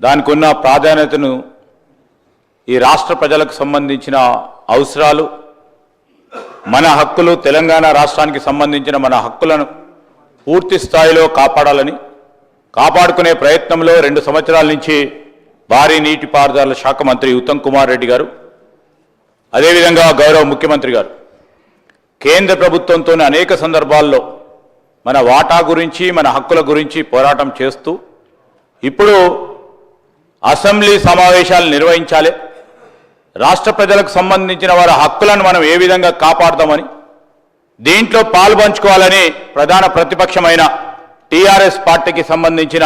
దానికి ఉన్న ప్రాధాన్యతను ఈ రాష్ట్ర ప్రజలకు సంబంధించిన అవసరాలు, మన హక్కులు, తెలంగాణ రాష్ట్రానికి సంబంధించిన మన హక్కులను పూర్తి స్థాయిలో కాపాడాలని, కాపాడుకునే ప్రయత్నంలో 2 సంవత్సరాల నుంచి భారీ నీటిపారుదల శాఖ మంత్రి ఉత్తమ్ కుమార్ రెడ్డి గారు, అదేవిధంగా గౌరవ ముఖ్యమంత్రి గారు కేంద్ర ప్రభుత్వంతో అనేక సందర్భాల్లో మన వాటా గురించి, మన హక్కుల గురించి పోరాటం చేస్తూ ఇప్పుడు అసెంబ్లీ సమావేశాలు నిర్వహించాలి, రాష్ట్ర ప్రజలకు సంబంధించిన వారి హక్కులను మనం ఏ విధంగా కాపాడదామని, దీంట్లో పాల్పంచుకోవాలని ప్రధాన ప్రతిపక్షమైన టీఆర్ఎస్ పార్టీకి సంబంధించిన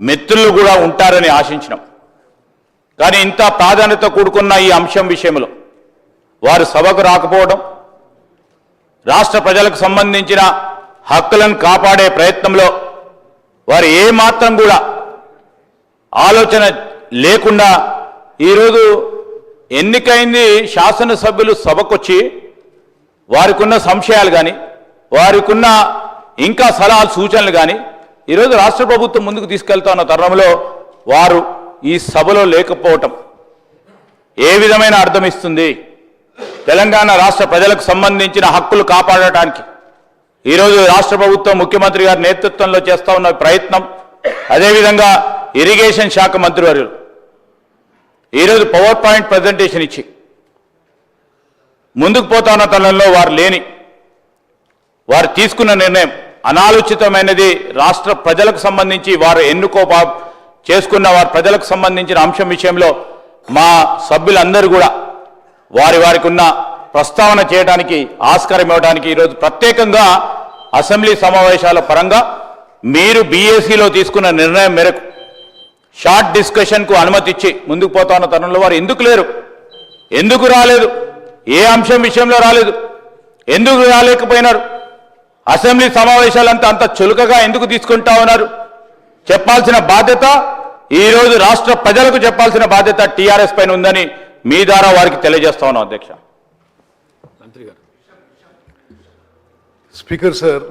మిత్రులు కూడా ఉంటారని ఆశించినాం. కానీ ఇంత ప్రాధాన్యత కూడుకున్న ఈ అంశం విషయంలో వారు సభకు రాకపోవడం, రాష్ట్ర ప్రజలకు సంబంధించిన హక్కులను కాపాడే ప్రయత్నంలో వారు ఏమాత్రం కూడా ఆలోచన లేకుండా ఈరోజు ఎన్నికైంది శాసనసభ్యులు సభకొచ్చి వారికి ఉన్న సంశయాలు కానీ, వారికి ఉన్న ఇంకా సలహాలు, సూచనలు కానీ ఈరోజు రాష్ట్ర ప్రభుత్వం ముందుకు తీసుకెళ్తా ఉన్న తరుణంలో వారు ఈ సభలో లేకపోవటం ఏ విధమైన అర్థం ఇస్తుంది? తెలంగాణ రాష్ట్ర ప్రజలకు సంబంధించిన హక్కులు కాపాడటానికి ఈరోజు రాష్ట్ర ప్రభుత్వం ముఖ్యమంత్రి గారి నేతృత్వంలో చేస్తూ ఉన్న ప్రయత్నం, అదేవిధంగా ఇరిగేషన్ శాఖ మంత్రివర్యులు ఈరోజు పవర్ పాయింట్ ప్రజెంటేషన్ ఇచ్చి ముందుకు పోతా ఉన్న తరుణంలో వారు తీసుకున్న నిర్ణయం అనాలోచితమైనది. రాష్ట్ర ప్రజలకు సంబంధించి వారు చేసుకున్న వారి ప్రజలకు సంబంధించిన అంశం విషయంలో మా సభ్యులందరూ కూడా వారికి ఉన్న ప్రస్తావన చేయడానికి, ఆస్కారం ఇవ్వడానికి ఈరోజు ప్రత్యేకంగా అసెంబ్లీ సమావేశాల పరంగా మీరు బీఏసీలో తీసుకున్న నిర్ణయం మేరకు షార్ట్ డిస్కషన్కు అనుమతి ఇచ్చి ముందుకు పోతా ఉన్న తరుణంలో వారు ఎందుకు లేరు? ఎందుకు రాలేదు? ఏ అంశం విషయంలో రాలేదు? ఎందుకు రాలేకపోయినారు? అసెంబ్లీ సమావేశాలంతా అంత చులుకగా ఎందుకు తీసుకుంటా ఉన్నారు? చెప్పాల్సిన బాధ్యత ఈరోజు రాష్ట్ర ప్రజలకు చెప్పాల్సిన బాధ్యత టీఆర్ఎస్ పైన ఉందని మీ ద్వారా వారికి తెలియజేస్తా ఉన్నాం. అధ్యక్ష. Speaker sir,